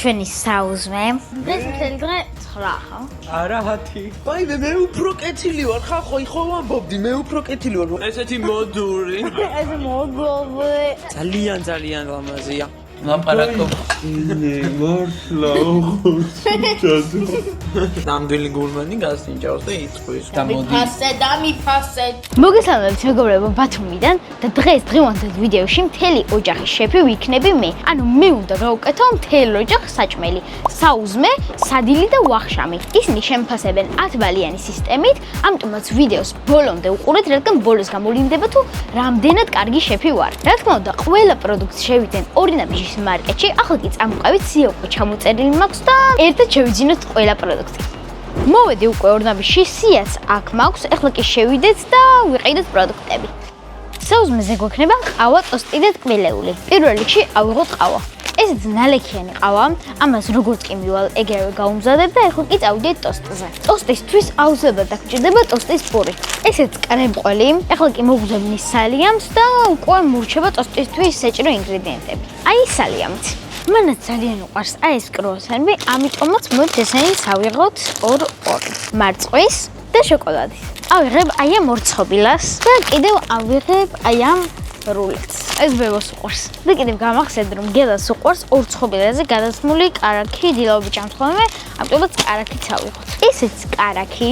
ჩვენი საუზმე. დღეს მთელი დღე 9 ხო? არა 10. Baby, მე უფრო კეთილი ვარ, ხახო, იხო ვამბობდი, მე უფრო კეთილი ვარ. ესეთი მოდური. ეს მოგობე. ძალიან ლამაზია. ლაპარაკო. მართლა უხუცაზე. ნამდვილი გურმანი გასინჯავს და იწვის. და მოდი. დამიფასე. მოგესალმებით მეგობრებო ბათუმიდან და დღეს დღევანდელ ვიდეოში მთელი ოჯახის შეფი ვიქნები მე. ანუ მე უნდა გავუკეთო მთელ ოჯახს საჭმელი, საუზმე, სადილი და ვახშამი. ისინი შემფასებენ 10 ბალიანი სისტემით, ამიტომაც ვიდეოს ბოლომდე უყურეთ, რადგან ბოლოს გამოვლინდება თუ რამდენად კარგი შეფი ვარ. რა თქმა უნდა, ყველა პროდუქტს შევიდნენ ორინაბიჯის მარკეტში, ახლა კი წამყვავით სია უკვე ჩამოწერილი მაქვს და ერთად შევიძინოთ ყველა პროდუქტი. მოვედი უკვე ორნაბიჯში, სიაც აქ მაქვს, ახლა კი შევიდეთ და ვიყიდოთ პროდუქტები. საუზმეზე გვექნება ყავა, ტოსტი და ტკბილეული. პირველ რიგში ავიღოთ ყავა. ეს ნალექიანი ყავა, ამას როგორც კი მივალ, ეგრევე გავუმზადებ და ახლა კი წავიდეთ ტოსტზე. ტოსტისთვის აუცილებლად დაგჭირდება ტოსტის პური. ესეც კრემყველი, ახლა კი მოგზავნი სალიამს და უკვე მურჩება ტოსტისთვის საჭირო ინგრედიენტები. აი სალიამით. მანაც ძალიან უყვარს აი ეს კრუასანები, ამიტომაც მოდით ესენიც ავიღოთ 2 მარწყვის და შოკოლადის. ავიღებ აი ამ ორცხობილას და კიდევ ავიღებ აი ამ რულეტს. ეს ბებოს უყვარს. და კიდევ გამახსენდ რომ გელას უყვარს ორცხობილაზე გადასმული კარაქი დილაობი ჭამთხოვე, ამიტომაც კარაქიც ავიღოთ. ესეც კარაქი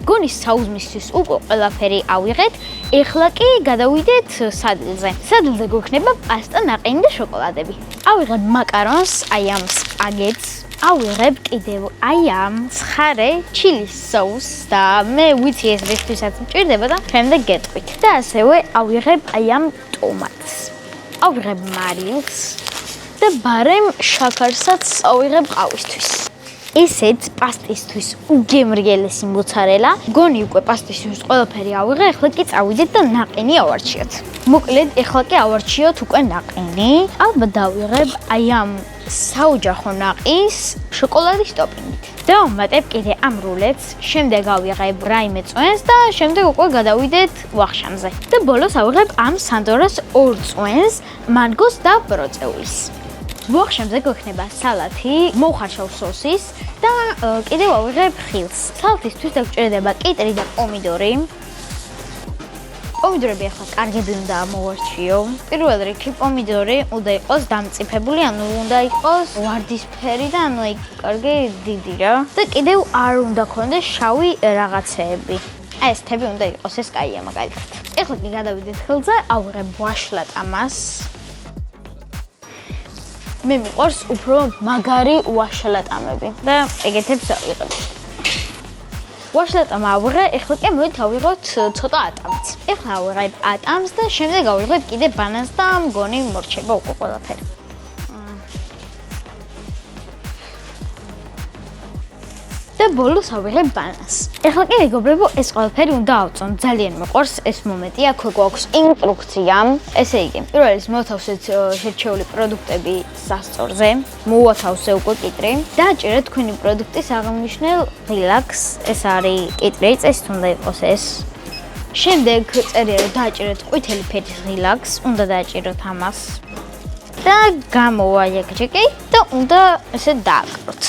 გონის საუზმისთვის უკვე ყველაფერი ავიღეთ. ეხლა კი გადავიდეთ სადილზე. სადილზე გვექნება პასტა, ნაყინი და შოკოლადები. ავიღებ მაკარონს, აი ამ სპაგეტს. ავიღებ კიდევ აი ამ ცხარე ჩილის соуს და მე ვიცი ეს რისთვისაც მჭირდება და შემდეგ გეტყვით. და ასევე ავიღებ აი ამ ტომატს. ავიღებ მარილს და ბარემ შაქარსაც ავიღებ ყავისთვის. ესეც პასტისთვის უგემრიელესი მოცარელა. გონი უკვე პასტისთვის ყველაფერი ავიღე, ეხლა კი წავიდეთ და ნაყინი ავარჩიოთ. მოკლედ, ეხლა კი ავარჩიოთ უკვე ნაყინი. ალბათ დავიღებ აი ამ საოჯახო ნაყის შოკოლადის ტოპინგით. დავამატებ კიდე ამ რულეტს, შემდეგ ავიღებ რაიმე წვენს და შემდეგ უკვე გადავიდეთ ვახშამზე. და ბოლოს ავიღებ ამ სანდორას 2 წვენს, მანგოს და ბროწეულის. ვახშამზე გვექნება სალათი, მოუხარშავ სოსის და კიდევ ავიღებ ხილს. სალათისთვის დაგჭირდება კიტრი და პომიდორი. პომიდორები ახლა კარგები უნდა მოვარჩიო. პირველ რიგში პომიდორი უნდა იყოს დამწიფებული, ანუ უნდა იყოს ვარდისფერი და ანუ იქ კარგი დიდი რა. და კიდევ არ უნდა ქონდეს შავი რაღაცეები. აი ეს თები უნდა იყოს, ეს კაია მაგალითად. ეხლა კი გადავიდეთ ხილზე, ავიღებ ვაშლატამას. მე მიყვარს უფრო მაგარი ვაშლატამები და ეგეთებს ავიღებ. ვაშლატამა ავიღე, ეხლა კი მოდით ავიღოთ ცოტა ატამს. ეხლა ავიღებ ატამს და შემდეგ ავიღებ კიდე ბანანს და მგონი მორჩება უკვე ყველაფერი. და ბოლოს ავიღებ ბანანს. ეხლა კი მეგობრებო, ეს ყველაფერი უნდა ავწონ. ძალიან მეყვარს ეს მომენტი. აქ გვაქვს ინსტრუქცია. ესე იგი, პირველ რიგში მოთავსეთ შერჩეული პროდუქტები სასწორზე. მოვათავსე უკვე კიტრი. დააჭერეთ თქვენი პროდუქტის აღნიშნულ ღილაკს. ეს არის კიტრი, წესით უნდა იყოს ეს. შემდეგ წერია რომ დააჭერეთ ყვითელი ფერის ღილაკს, უნდა დააჭეროთ ამას. და გამოვაიაგრიკე და უნდა ესე დააკროთ.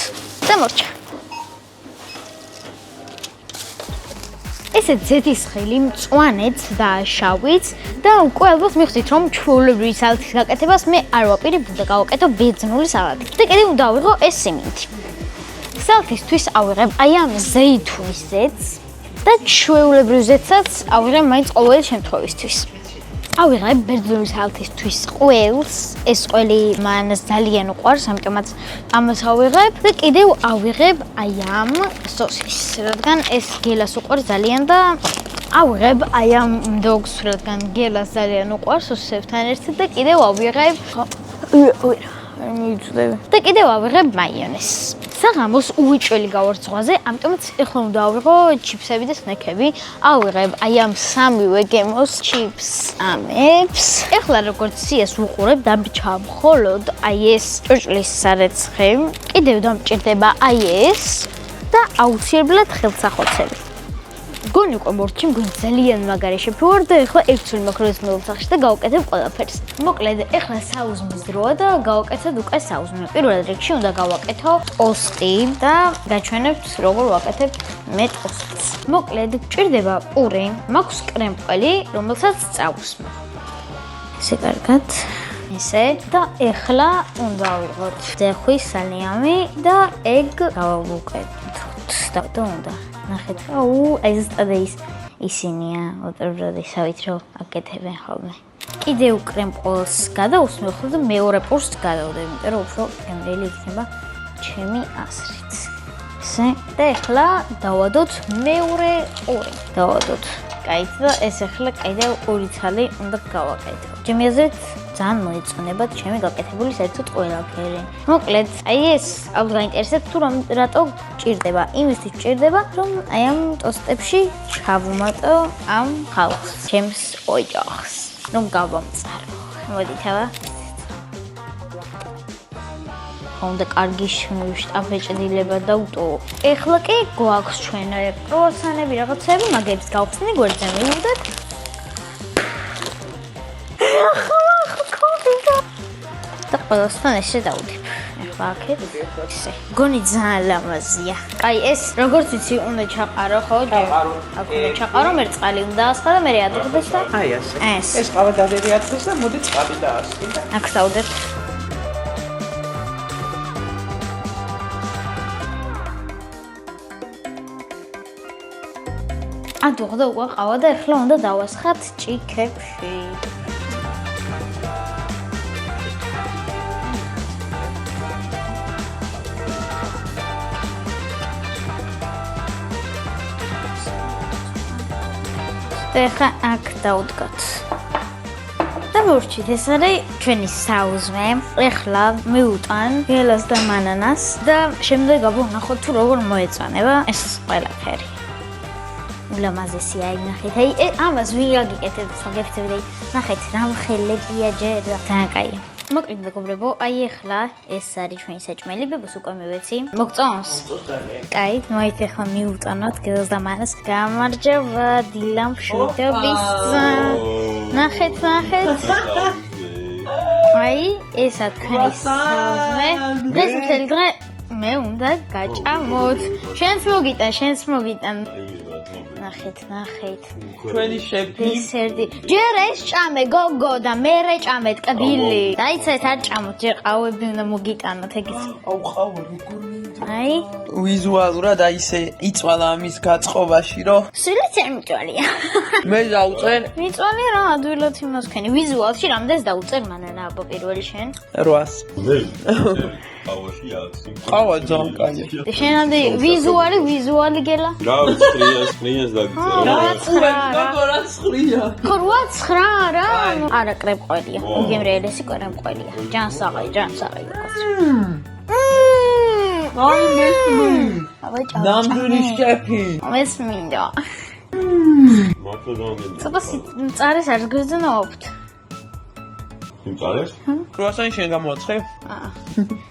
და მორჩა. ესე ზეთისხილი, მწვანეც და შავიც და უკვე ალბათ მიხდით რომ ჩვეულებრივი სალათის გაკეთებას მე არ ვაპირებ, უნდა გავაკეთო ბერძნული სალათი. და კიდევ უნდა ავიღო ეს სიმინდი. სალათისთვის ავიღებ აი ამ ზეითუნის ზეთს და ჩვეულებრივ ზეთსაც ავიღებ მაინც ყოველი შემთხვევისთვის. ავიღებ ბერძნული სალათისთვის ყველს, ეს ყველი მანს ძალიან უყვარს, ამიტომაც ამას ავიღებ და კიდევ ავიღებ აი ამ სოსის, რადგან ეს გელას უყვარს ძალიან და ავიღებ აი ამ დოგს, რადგან გელას ძალიან უყვარს სოსისებთან ერთად და კიდევ ავიღებ და კიდევ ავიღებ მაიონეზს. საღამოს უვიჭველი გავართ ზღვაზე, ამიტომაც ეხლა უნდა ავიღო ჩიფსები და სნექები. ავიღებ აი ამ სამივე გემოს ჩიფსამებს. ეხლა როგორც სიას ვუყურებ, დამრჩა მხოლოდ აი ეს ჭურჭლის სარეცხი. კიდევ დამჭირდება აი ეს და აუცილებლად ხელსახოცები. მგონი უკვე მორჩი, მგონი ძალიან მაგარი შეფი ვარ და ეხლა ერთული მოხდეს მოვსახში და გავუკეთებ ყველაფერს. მოკლედ, ეხლა საუზმის დროა და გავაკეთებ უკვე საუზმე. პირველ რიგში უნდა გავაკეთო ტოსტი და გაჩვენებთ როგორ ვაკეთებ მე ტოსტს. მოკლედ, გჭირდება პური, მაქვს კრემყელი, რომელსაც წავუსმე. ესე კარგად. ესე და ეხლა უნდა ვიღოთ ძეხვის სალიამი და ეგ გავუკეთოთ. და უნდა ნახეთ. აი ზუსტად ისინია, როდესაც რომ აკეთებენ ხოლმე. კიდევ კრემყელს გადავუსმევ ხოლმე და მეორე პურს გადავდებ, იმიტომ რომ უფრო გემრიელი იქნება ჩემი აზრით. ესე და ეხლა დავადოთ მეორე პური. დავადოთ. კაით და ეს ახლა კიდევ ორი ცალი უნდა გავაკეთო. ჩემი აზრით ძალიან მოეწონებათ ჩემი გაკეთებული საერთოდ ყველაფერი. მოკლედ, აი ეს ალბათ გაინტერესებთ თუ რატო გჭირდება. იმისთვის გჭირდება, რომ აი ამ ტოსტებში ჩავუმატო ამ ხალხს, ჩემს ოჯახს, რომ გავამწარო. მოდით აბა. უნდა კარგი შტაბეჭდილება დავტოვო. ეხლა კი გვაქვს ჩვენ კრუასანები, რაღაცები, მაგებს გავხსნი გვერდზე მივუდეთ. და ყველასთან ესე დავდებ. ეხლა აქეთ ესე. გონი ძალიან ლამაზია. კაი, ეს როგორც იცი, უნდა ჩაყარო, ხო? აქ უნდა ჩაყარო, მე წყალი უნდა ასხა და მე ადუღდეს და აი ასე. ეს ყავა დადები აწეს და მოდი წყალი დაასხი და აქ დავდებ. ადუღდა უკვე ყავა და ეხლა უნდა დავასხათ ჭიქებში. ეხლა აქ დავდგათ. და მოვჭით, ეს არის ჩვენი საუზმე. ეხლა მივუტან გელას და მანანას და შემდეგ ვნახოთ თუ როგორ მოეწონება ეს ყველაფერი. ულამაზესია, აი ნახეთ, აი ამას ვინ გაგიკეთებთ, გაგეფთები და ნახეთ, რამხელებია ჯერ და ძალიან კაია. მოკლედ მეგობრებო, აი ეხლა ეს არის ჩვენი საჭმელი, ბებოს უკვე მივეცი. მოგწონს? კაი, მოით ეხლა მივუტანოთ გელას და მანას. გამარჯობა, დილა მშვიდობის. ნახეთ. აი, ესა თქვენი საუზმე. დღეს მთელი დღე მე უნდა გაჭამოთ. შენს მოგიტან. ნახეთ. ჩვენი შეფი დესერტი. ჯერ ეს ჭამე გოგო და მერე ჭამეთ კბილი. დაიცეთ არ ჭამოთ, ჯერ ყავები უნდა მოგიტანოთ ეგის. აუ ყავა როგორ მინდა. აი, ვიზუალურად აი ესე იწვალა ამის გაწყობაში, რომ სულიც არ მიწვალია. მე დავწერ მიწვალია რა, ადვილად იმას ქენი. ვიზუალში რამდენს დაუწერ მანანა აბა პირველი შენ? 800. ყავაში აცი. ყავა ძალიან კაია. შენამდე ვიზუალი გელა? რა სკრინს დაგიწერა. გოგორა ცხრია. ხო 8-9 რა. არა კრემყელია. უგემრიელესი კრემყელია. ჯანსაღი. აი მესმი. აბა ჭამ. ნამდვილი შეფი. მესმინდა. მართლა დამენი. ცოტა წარეს არ გზნობთ. იმწარეს? კრუასანი შენ გამოაცხე?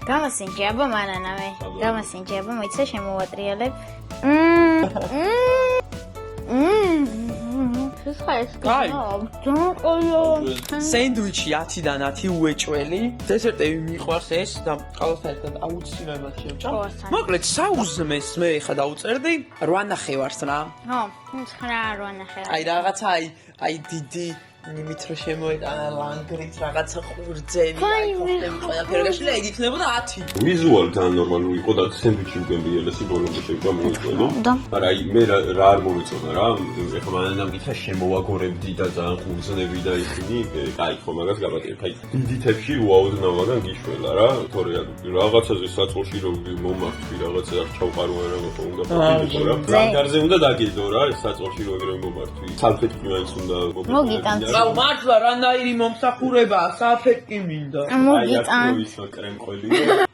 გამასინჯი აბა მანანავე. გამასინჯი აბა მოიცა შემოვატრიალებ. ეს ხაის კაი. გზნობ. სენდვიჩი 10-დან 10 უეჭველი. დესერტები მიყვარს ეს და ყავასთან ერთად აუცილებლად შევჭამ. ყავასთან. მოკლედ საუზმეს მე ხა დაუწერდი 8 ნახევარს რა. ხო, 9 ნახევარი. აი რაღაცა აი დიდი იმით რომ შემოეტანა ლანგრით რაღაცა ყურძენი აი ხოხტები ყველაფერი გაშლია ეგ იქნებოდა 10. ვიზუალ თან ნორმალური იყო და სენდვიჩი მგემრიელესი ბოლომდე შევჭამ მოიწონო. არა აი მე რა არ მომეწონა რა. ეხლა მანამ გითხა შემოვაგორებდი და ძალიან ყურძნები და ისინი აი ხო მაგას გაბატებ. აი დიდი თებში უაუდნა მაგრამ გიშველა რა. თორე რაღაცაზე საწყოში რომ მომართვი რაღაცა არ ჩავყარო არა ხო უნდა პატივო რა. ლანგარზე უნდა დაგედო რა ეს საწყოში რომ ეგრე მომართვი. სალფეტი მაინც უნდა მოგიტანს. გაუ მართლა რანაირი მომსახურებაა, საფეთკი მინდა. მოგიწან. კრემყველი.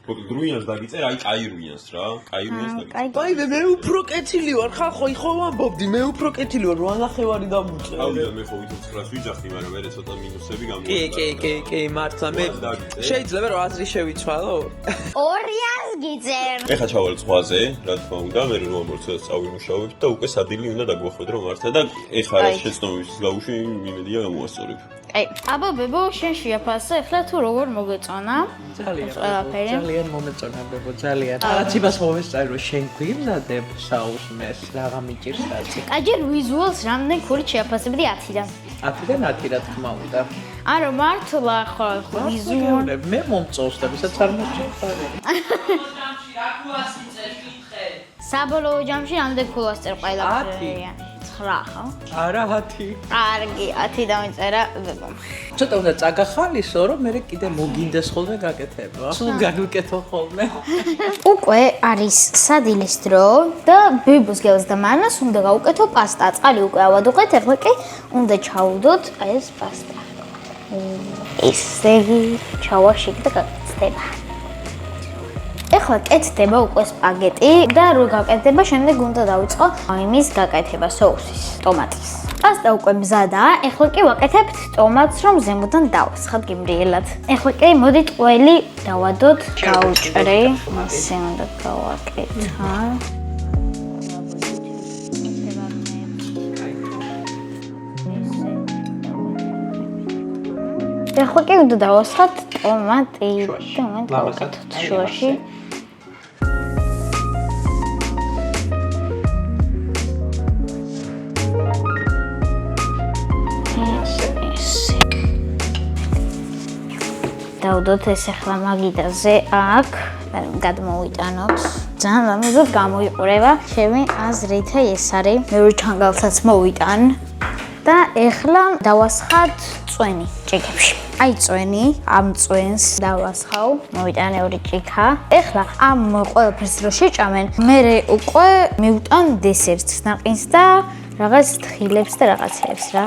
დრუიანს დაგიწერ, აი კაი რუიანს რა. კაი რუიანს დაგიწერ. ვაიმე, მე უფრო კეთილი ვარ, ხახო, იხო ვამბობდი, მე უფრო კეთილი ვარ, 8 ნახევარი დამუწე. ავიდა მე ხო ვითომ 9-ს ვიჯახდი, მაგრამ მე ცოტა მინუსები გამოვიდა. კი, მართლა მე შეიძლება რომ აზრი შევიცვალო? 200-ს გიძერ. ეხა ჩავალ ზღვაზე, რა თქმა უნდა, მე რომ ამორცეს წავიმუშავებთ და უკვე სადილი უნდა დაგვახვედრო მართლა და ეხა რა შეცდომის გაუში იმედია გამოვასწორებ. აი, აბა ბებო, შენ შეაფასე, ახლა თუ როგორ მოგეწონა? ძალიან მომეწონა ბებო, ძალიან. რაღაც იმას მომესწარი რომ შენ გვიმზადებ საუზმეს, რაღა მიჭირს დაცი. კაჯერ ვიზუალს რამდენ ქურით შეაფასებდი 10-დან? 10-დან 10 რა თქმა უნდა. არა, მართლა ხო ვიზუალ. მე მომწონს და ვისაც არ მოწონს. საბოლოო ჯამში რამდენ ქულას წერ ყველაფერი? 9 ხო? არა 10. კარგი, 10 დავიწერა ბებომ. ცოტა უნდა წაგახალისო, რომ მე კიდე მოგინდეს ხოლმე გაკეთება. სულ გაგვიკეთო ხოლმე. უკვე არის სადილის დრო და ბებოს გელს და მანას უნდა გავუკეთო პასტა. წყალი უკვე ავადუყეთ, ახლა კი უნდა ჩავუდოთ ეს პასტა. ესე ჩავაშიგ და გაკეთდება. ეხლა კეთდება უკვე სპაგეტი და რო გაკეთდება, შემდეგ უნდა დავიწყო იმის გაკეთება, სოუსის, ტომატის. პასტა უკვე მზადაა, ეხლა კი ვაკეთებთ ტომატს, რომ ზემოდან დავასხათ გემრიელად. ეხლა კი მოდით ყველი დავადოთ, გავუჭრე, ასე უნდა გავაკეთა. ეხლა კი უნდა დავასხათ ტომატი და უნდა გავაკეთოთ შუაში. დავდოთ ეს ახლა მაგიდაზე აქ, გადმოვიტანოთ. ძალიან ლამაზად გამოიყურება. ჩემი აზრით ეს არის. მე რო ჩანგალსაც მოვიტან და ახლა დავასხათ წვენი ჭიქებში. აი წვენი, ამ წვენს დავასხავ, მოვიტანე 2 ჭიქა. ახლა ამ ყველაფერს რო შეჭამენ, მე უკვე მივტან დესერტს, ნაყინს და რაღაც თხილებს და რაღაცებს რა.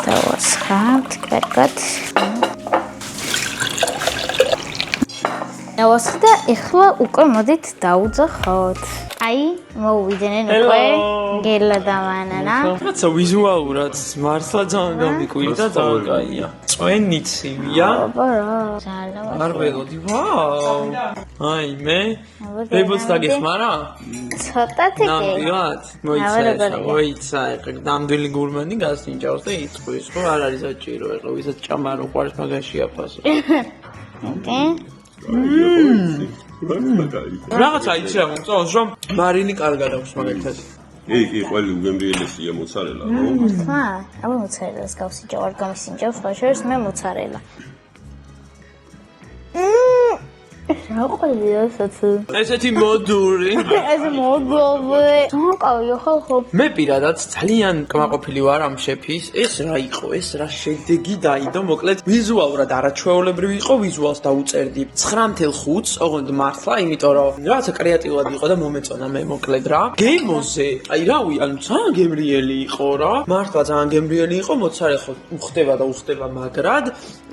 დავასხავთ კარგად. დავასხა და ახლა უკვე მოდით დავუძახოთ. აი, მოვიდნენ უკვე გელა და მანანა. რაცა ვიზუალურად მართლა ძალიან გამიკვირი და ძალიან კაია. წვენი ცივია. აბა რა, ძალიან. არ ველოდი, ვაუ. აი მე ბებოც დაგეხმარა? ცოტათი კი. ნამდვილად? მოიცა, ნამდვილი გურმანი გასინჯავს და იწვის, ხო არ არის საჭირო, ეხლა ვისაც ჭამა რო ყარს მაგაში აფასო. ოკეი. რაღაცა იცი რა მომწონს რომ მარინი კარგად აქვს მაგალითად. კი, ყველი უგემრიელესია მოცარელა, ხო? ხა, აბა მოცარელას გავსინჯავ, არ გამისინჯავს, სხვა შორის მე მოცარელა. რა ყოლია საცი? ესეთი მოდური. ეს მოგოვე. საკავია ხო? მე პირადად ძალიან კმაყოფილი ვარ ამ შეფის. ეს რა იყო? ეს რა შედეგი დაიდო? მოკლედ ვიზუალურად არაჩვეულებრივი იყო, ვიზუალს დაუწერდი 9.5-ს, ოღონდ მართლა, იმიტომ რომ რაღაცა კრეატიულად იყო და მომეწონა მე მოკლედ რა. გემოზე, აი რავი, ანუ ძალიან გემრიელი იყო რა. მართლა ძალიან გემრიელი იყო, მოცარე ხო უხდება და უხდება მაგრად.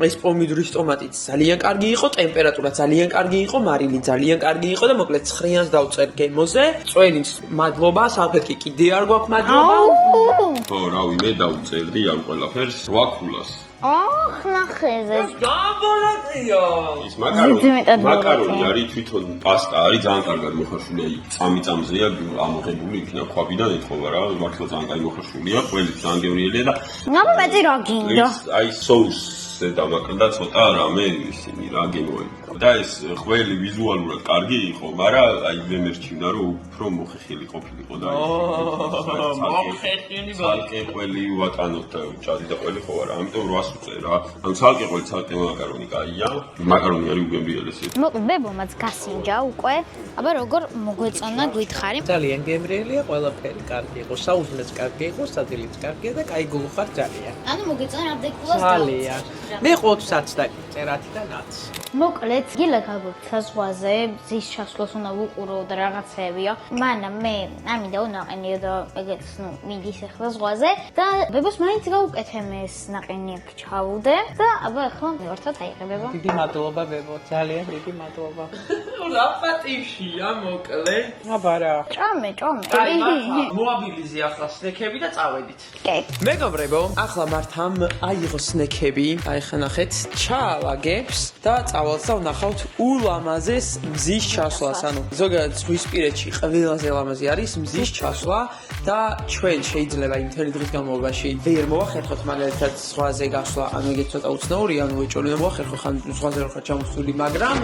ეს პომიდორის ტომატიც ძალიან კარგი იყო, ტემპერატურა ძალიან კარგი იყო, მარილი ძალიან კარგი იყო და მოკლედ 9-ს დავწერ გემოზე. წვენის მადლობა, საფეთქი კიდე არ გვაქვს მადლობა. ხო, რავი, მე დავწერდი ამ ყველაფერს 8 ქულას. აх, ნახეზე. გამბოლატია. ის მაკარონი არის თვითონ პასტა არის ძალიან კარგად მოხარშული, აი წამიწამზეა ამოღებული, იქნება ქვაბიდან ეთხოვა რა, მართლა ძალიან კაი მოხარშულია, ყველი ძალიან გემრიელია და აბა მეტი რა გინდა? აი соуსზე დამაკრდა ცოტა რამე ისინი რა გემოები. და ეს ყველი ვიზუალურად კარგი იყო, მაგრამ აი მე მერჩივნა რომ უფრო მოხეხილი ყოფილიყო და მოხეხილი ცალკე ყველი ვატანოთ და ჭადი და ყველი ხო არა, ამიტომ 800 უწერ რა. ანუ ცალკე ყველი ცალკე მაკარონი კაია. მაკარონი არის უგემრიელესი. მოკლედ ბებომაც გასინჯა უკვე. აბა როგორ მოგვეწონა გითხარი? ძალიან გემრიელია, ყველაფერი კარგი იყო, საუზმეც კარგი იყო, სადილიც კარგია და კაი გულხარ ძალიან. ანუ მოგეწონა ამდენ ქულას? ძალიან. მე ყოთსაც და წერათი და ნაც. მოკლედ, გილა გაგვიქცა ზღვაზე, მზის ჩასვლას უნდა ვუყურო და რაღაცეებია. მანამ მე ამინდა უნაყენიო და ეგეც, მიდის ახლა ზღვაზე და ბებოს მაინც გავუკეთე მე ეს ნაყენი აქ ჩავუდე და აბა ახლა მივართოთ აიღებება. დიდი მადლობა ბებო, ძალიან დიდი მადლობა. რა პატივშია მოკლედ. აბა რა. ჭამე. მოაბილიზი ახლა სნექები და წავედით. კი. მეგობრებო, ახლა მართამ აიღო სნექები, აი ხნახეთ, ჩაალაგებს და წავალთ და ვნახავთ ულამაზეს მზის ჩასვლას. ანუ ზოგადად ზღვისპირეთში ყველაზე ლამაზი არის მზის ჩასვლა და ჩვენ შეიძლება იმ მთელი დღის განმავლობაში ვერ მოახერხოთ მაგალითად ზღვაზე გასვლა, ანუ ეგეც ცოტა უცნაურია, ანუ ეჭვი უნდა მოახერხო ხან ზღვაზე რო ხარ ჩამოსული, მაგრამ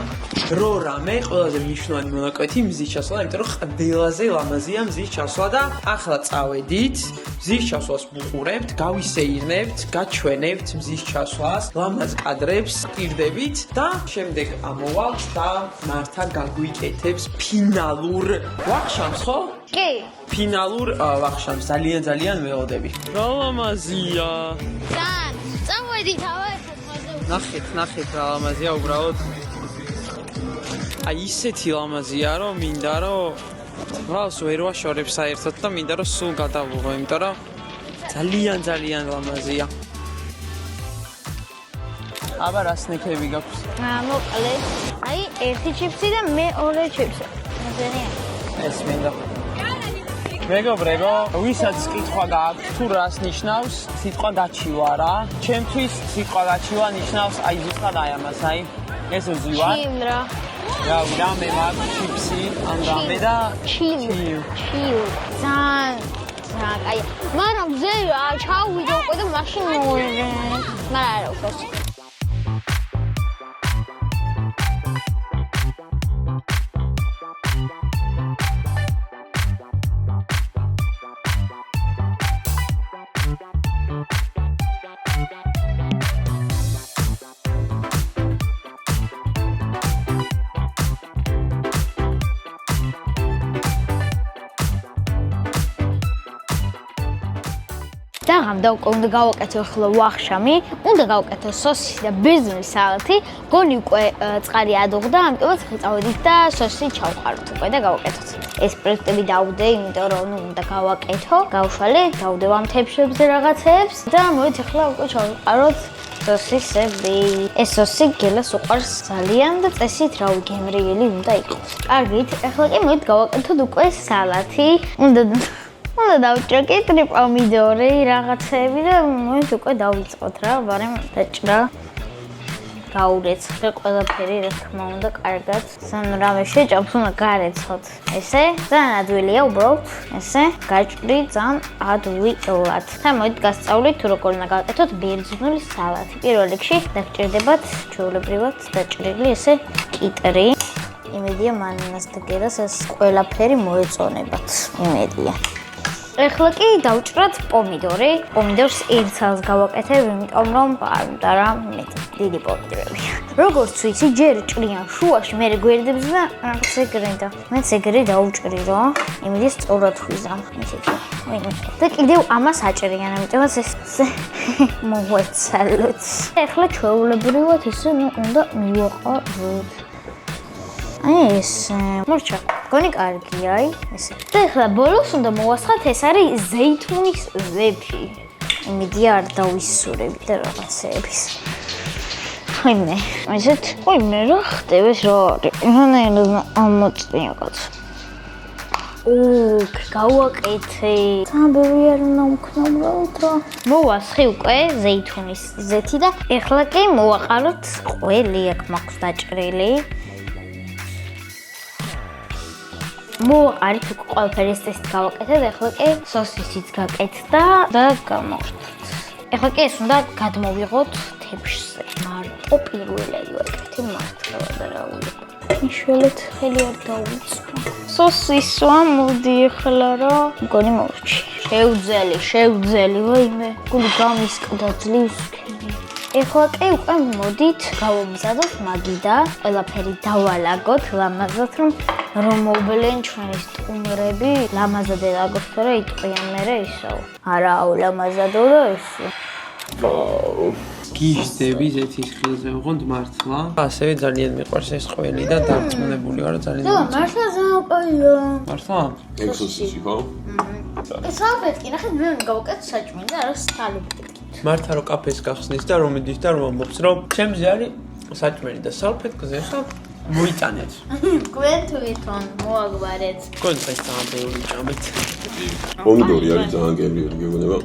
რო რამე ყველაზე მნიშვნელოვანი მონაკვეთი მზის ჩასვლა, იმიტომ რომ ყველაზე ლამაზია მზის ჩასვლა და ახლა წავედით, მზის ჩასვლას ვუყურებთ, გავისეირნებთ, გაჩვენებთ მზის ჩასვლას, ლამაზ კადრებს პირდებით და შემდეგ ამოვალთ და მართა გაგვიკეთებს ფინალურ ვახშამს, ხო? კი. ფინალურ ვახშამს ძალიან ველოდები. რა ლამაზია. ძალიან. წავედით ახლა ზღვაზე. ნახეთ რა ლამაზია უბრალოდ. აი ისეთი ლამაზია რომ მინდა რომ ვალს ვერ ვაშორებ საერთოდ და მინდა რომ სულ გადავუღო, იმიტომ რომ ძალიან ლამაზია. აბა რა სნექები გაქვს? მოკლედ, აი ერთი ჩიპსი და მეორე ჩიპსი. მზენია. ეს მინდა. მეგობრებო, ვისაც კითხვა გააქვთ თუ რას ნიშნავს სიტყვა გაჩივა რა? ჩემთვის სიტყვა გაჩივა ნიშნავს აი ზუსტად აი ამას, აი ეს ზივა. ჩიმრა. რა მე მაქვს ჩიპსი, ამ რამე და ჩილ. ძალიან კაი. მაგრამ ზე ჩავიდე უკვე და მაშინ მოვიდე. მაგრამ არა უფრო. და გამდა უნდა გავაკეთო ახლა ვახშამი, უნდა გავაკეთო სოსი და ბერძნული სალათი. გონი უკვე წყარი ადუღდა, ამიტომაც წავედით და სოსი ჩავყაროთ უკვე და გავაკეთოთ. ეს პროექტები დავუდე, იმიტომ რომ უნდა გავაკეთო, გავშალე, დავუდე ვამთებშებზე რაღაცეებს და მოვით ახლა უკვე ჩავყაროთ სოსისები. ეს სოსი გელას უყვარს ძალიან და წესით რავი გემრიელი უნდა იყოს. კარგით, ახლა კი მოვით გავაკეთოთ უკვე სალათი. უნდა დავჭრაკეთო პომიდორი, რაღაცეები და მოვით უკვე დავიწყოთ რა, ბარემ დაჭრა. გაურეცხე ყველაფერი, რა თქმა უნდა, კარგად. სანამ რამე შეჭამს, უნდა გარეცხოთ. ესე, ძალიან ადვილია უბრალოდ. ესე, გაჭრი ძალიან ადვილად. და მოვით გასწავლით თუ როგორ უნდა გავაკეთოთ ბერძნული სალათი. პირველ რიგში დაგჭირდებათ ჩვეულებრივად დაჭრილი ესე კიტრი. იმედია მანანას და გერას ეს ყველაფერი მოეწონებათ. იმედია. ეხლა კი დავჭრათ პომიდორი. პომიდორს ერთს გავაკეთებ, იმიტომ რომ არ უნდა რა მეტი დიდი პომიდორებია. როგორც ვიცი, ჯერ ჭრიან შუაში, მე გვერდებს და რაღაც ეგრე და მეც ეგრე დავჭრი რა. იმედის სწორად ხვიზამ ისეთი. და კიდევ ამას აჭრიან, ამიტომაც ეს მოვეცალოთ. ეხლა ჩვეულებრივად ესე უნდა მივაყაროთ. ეს მორჩა გონი კარგია, აი ესე. და ახლა ბოლოს უნდა მოვასხათ, ეს არის ზეითუნის ზეთი. იმედია არ დავისურები და რაღაცეების. ხოიმე, ესეთ, ხოიმე რა ხდება რა არის? რა ამოწია კაცო. გავაკეთე. სამბური არ უნდა მქნაბრალოთ რა. მოვასხი უკვე ზეითუნის ზეთი და ახლა კი მოვაყაროთ ყველი აქ მაქვს დაჭრილი. მოვაყარით უკვე ყველაფერი ეს წესით გავაკეთეთ, ახლა კი სოსისიც გაკეთდა და გამოვხდით. ახლა კი ეს უნდა გადმოვიღოთ თებშზე. მარტო პირველი ვაკეთე მართლა და რა ვიყო. მიშველეთ ხელი არ დავიწყო. სოსისვა მოდი ახლა რა. მგონი მოვჭი. შევძელი, ვაიმე. გული გამისკდა ძლივს. ეხლა კი უკვე მოდით გავამზადოთ მაგიდა, ყველაფერი დავალაგოთ ლამაზად, რომ მოვბლენ ჩვენი სტუმრები. ლამაზად ელაგოთ, თორე იტყვიან მერე ისო. არაო, ლამაზადო და ისო. გიშდები ზეთის ხილზე ოღონდ მართლა. ასევე ძალიან მიყვარს ეს ყველი და დარწმუნებული ვარ ძალიან. მართლა ზაყაია. მართლა? ექსოსისი ხო? სალფეტკი, ნახეთ მე გავუკეთე საჭმელი და არა სალფეტკი. მართლა რომ კაფეს გახსნის და რომ მიდის და რომ ამბობს რომ ჩემზე არის საჭმელი და სალფეტკზე ხა მოიტანეთ. გვენ თვითონ მოაგვარეთ. გონი ეს ძალიან ბევრი ჭამეთ. პომიდორი არის ძალიან გემრიელი გეგონება.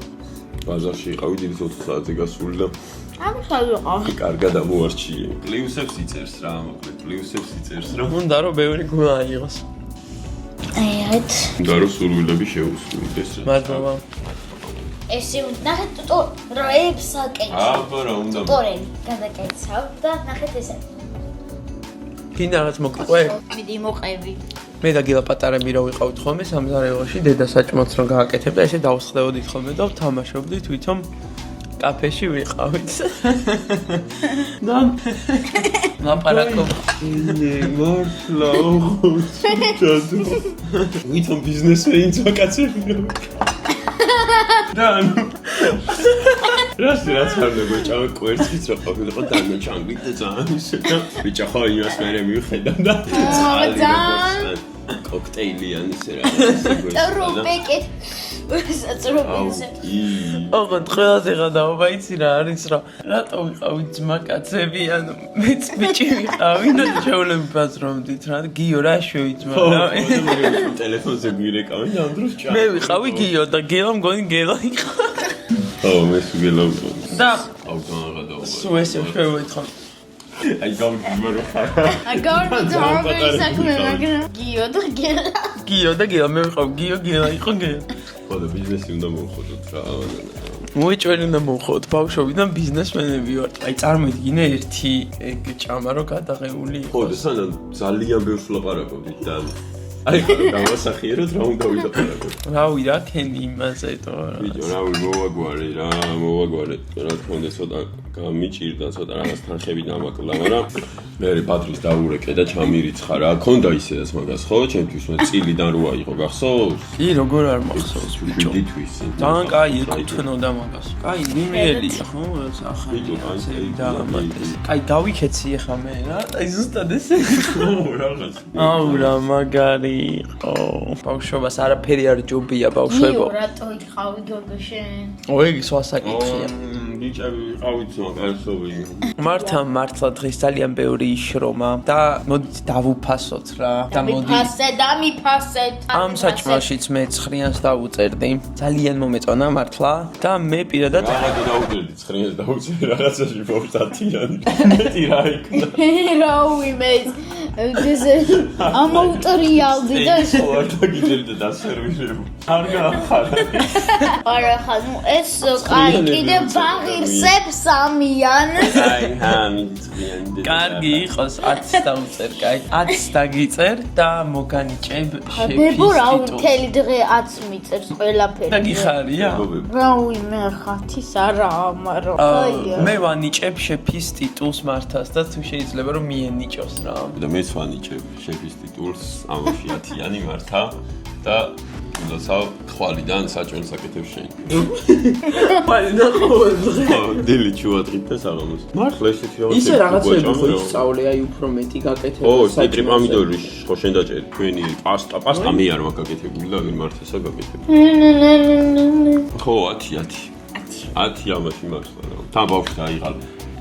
ბაზარში იყავი დიდი 4 საათზე გასული და ამხავიყავ. კარგად ამოვარჩიე. პლუსებს იწერს რა, მოკლედ პლუსებს იწერს რა. უნდა რომ ბევრი გულა აიღოს. აიეთ. და რომ სურვილები შეუსრულდეს რა. მადლობა. ესე ნახეთ ტუტორიებს აკეთე. აბა რა უნდა. ტუტორიები გადაკეთე და ნახეთ ესე. კიდე რაღაც მოგყვე? მიდი მოყევი. მე და გილა პატარები რო ვიყავით ხოლმე სამზარეულოში დედა საჭმელს რომ გააკეთებდა ესე დავსხდეოდით ხოლმე და ვთამაშობდით თვითონ კაფეში ვიყავით. და ლაპარაკობ. მართლა უხუცად. ვითომ ბიზნესმენიც ვაკაცები. და რაც არ მეგოჭამე კვერცხიც რა ყოფილიყო დამეჭამით და ძალიან ისე და ბიჭა ხო იმას მე მივხედავ და ძალიან კოქტეილიან ისე რა ტროპეკეთ საწრობინზე ოღონდ ყველაზე გადაობა იცი რა არის რა რატო ვიყავით ძმაკაცები ანუ მეც ბიჭი ვიყავი და შეულები ბაზრობდით რა გიო რა შევიძმა რა ტელეფონზე გვირეკავი და ამ დროს ჭამ მე ვიყავი გიო და გელა მგონი გელა იყო ხო მე სულელა ვიყავი და აუტონა გადაობა სულ ესე შევეთხარ აი გავიგმარო აგორდი საქმე მაგრამ გიო და გელა მე ვიყავ გიო გელა იყო გელა ხო და ბიზნესი უნდა მოვხოდოთ რა მოიჭველი უნდა მოვხოთ ბავშვობიდან ბიზნესმენები ვართ აი წარმოიდგინე ერთი ეგ ჭამა რო გადაღებული ხო და სანამ ძალიან ბევრს ვლაპარაკობდით და აი გავასახიეროთ რა უნდა ვილაპარაკოთ რავი რა ქენი იმაზე თორე ვიდეო რავი მოვაგვარე რა თქმა უნდა ცოტა გამიჭირდა ცოტა რაღაც თანხები დამაკლა მაგრამ მე ბატრის დაურეკე და ჩამირიცხა რა ქონდა ისედაც მაგას ხო ჩემთვის მე წილიდან რო აიღო გახსოვს კი როგორ არ მახსოვს ბიჭო დიდთვის ძალიან კაი ეკუთვნოდა მაგას კაი ნიმერია ხო რაც ახალი და ამატეს კაი გავიქეცი ახლა მე რა აი ზუსტად ესე რაღაც აუ რა მაგარი იყო ბავშვობას არაფერი არ ჯობია ბავშვებო რატო იყავი გოგო შენ ოი სვასაკითხია ბიჭები ყავით მაგასოვი მართლა დღეს ძალიან ბევრი შრომა და მოდით დავუფასოთ რა და დამიფასეთ ამ საჭმელშიც მე 9-იანს დავუწერდი ძალიან მომეწონა მართლა და მე პირადად რაღაცა დაუწერდი 9-იანს დავუწერდი რაღაცაში პორტატიანი მეტი რა იქნა რაუი მე ამოუტრიალდი და არ დაგიძერდა დასერვირებო არ გაახარა არა ხა ნუ ეს კაი კიდე ბაღირსებ სამიან აი მიძღიანი კარგი იყოს 10 დავუწერ კაი 10 დაგიწერ და მოგანიჭებ შეფის ნებო რა მთელი დღე 10 მიწერს ყველაფერი და გიხარია რაუი მე ხათის არა ამარო კაია მე ვანიჭებ შეფის ტიტულს მართას და თუ შეიძლება რომ მიენიჭოს რა და მეც ვანიჭებ შეფის ტიტულს ამაში 10-იანი მართა და თუნდაც ხვალიდან საჭმელს აკეთებ შენ. ხვალიდან ყოველდღე. ხო, დილი ჩუატყით და საღამოს. მართლა ესეთი რაღაცა. ისე რაღაცები ხო ისწავლე, აი უფრო მეტი გაკეთებ. ო, სიტრი პომიდორი ხო შენ დაჭერი. თქვენი პასტა მე არ მაქვს გაკეთებული და ვინ მართლისა გაკეთებ. ხო, 10 ამაში მართლა რა. თან ბავშვი დაიღალ.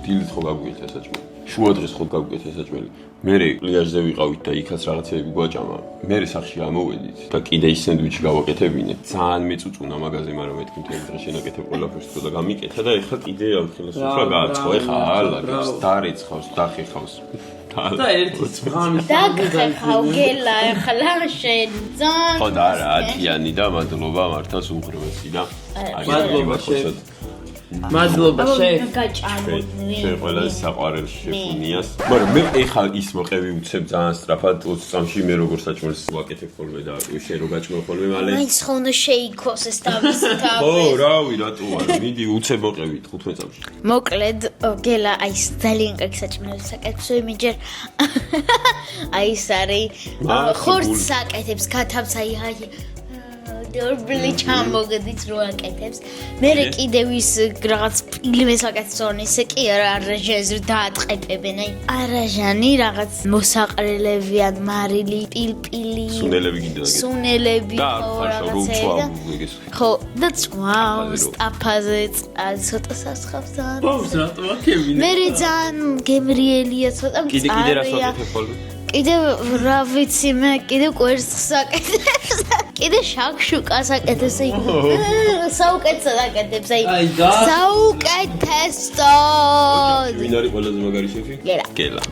დილით ხო გაგვიეცა საჭმელი. შუა დღეს ხო გაგვიეცა საჭმელი. მე პლიაჟზე ვიყავით და იქაც რაღაცები გვაჭამა. მე სახში ამოვედით და კიდე ის სენდვიჩი გავაკეთებინე. ძალიან მეწუწუნა მაგაზე, მაგრამ მეთქი მთელი დღე შენაკეთებ ყველაფერს და გამიკეთა და ეხლა კიდე ამ ხელოსნობა გააცხო. ეხლა ალაგებს, დარეცხავს, დახეხავს. და ერთი ღამის დაგხეხავ გელა ეხლა შენ ძალიან ხო და არა 10-იანი და მადლობა მართას უღრმესი და მადლობა შენ მადლობა შენ გაჭამოდნი შენ ყველა საყვარელ შეფუნიას მაგრამ მე ეხლა ის მოყევი უცებ ძალიან სწრაფად 20 წამში მე როგორ საჭმელს ვაკეთებ ხოლმე და შენ რო გაჭმელ ხოლმე მალე მაინც ხონდა შეიქოს ეს თავისი ხო რავი რატო არა მიდი უცებ მოყევი 15 წამში მოკლედ გელა აი ძალიან კარგი საჭმელს აკეთებს იმიჯერ აი ეს არის ხორცს აკეთებს გათავს აი ორბლი ჩამოგდით რო აკეთებს. მე კიდევ ის რაღაც ფილმეს აკეთებენ, ისე კი არა არაჟანს დაატყეპებენ. აი არაჟანი რაღაც მოსაყრელებიან მარილი, პილპილი. სუნელები გინდა. სუნელები და ხო ხაშო რო რაღაცა. ეგეს. ხო, და წვავს, ტაფაზე ცოტა სასხავთან. ბავს რატო აქებინე? მე ძალიან გემრიელია, ცოტა კიდე რას მწარეა. ვაკეთებ ხოლმე? კიდევ რა ვიცი მე, კიდევ კვერცხს აკეთებს. კიდე შაქშუკას აკეთებს, აი. საუკეთესოდ აკეთებს, აი. აი და საუკეთესოდ. ვინ არის ყველაზე მაგარი შეფი? გელა. გელა.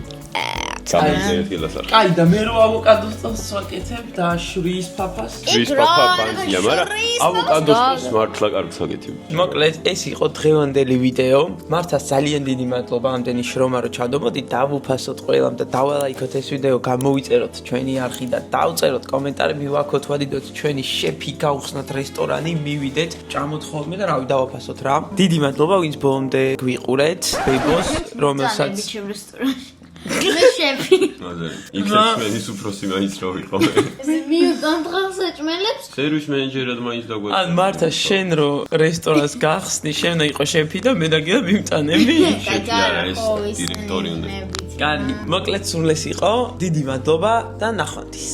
გამიძეთ გელას არ. კაი და მე რო ავოკადოს წოს ვაკეთებ და შრის ფაფას. ის პაპა ბანზია, მაგრამ ავოკადოს წოს მართლა კარგს აკეთებ. მოკლედ ეს იყო დღევანდელი ვიდეო. მართლაც ძალიან დიდი მადლობა ამდენი შრომა რო ჩადომოდით, დავუფასოთ ყველამ და დავალაიქოთ ეს ვიდეო, გამოვიწეროთ ჩვენი არხი და დავწეროთ კომენტარები, ვაქოთ, ვადიდოთ ჩვენი შეფი, გავხსნათ რესტორანი, მივიდეთ, ჭამოთ ხოლმე და რავი დავაფასოთ რა. დიდი მადლობა ვინც ბოლომდე გვიყურეთ, ბებოს, რომელსაც მე შეფი. მადლობა. იქნებ მენის უფროსი მაინც რო ვიყო. მიუდან დღეს ეჭმელებს? სერვის მენეჯერად მაინც დაგვეცა. ან მართა შენ რო რესტორანს გახსნი, შენ უნდა იყო შეფი და მე და გია მიმტანები. დირექტორი უნდა. კარგი, მოკლედ სულ ეს იყო. დიდი მადლობა და ნახვამდის.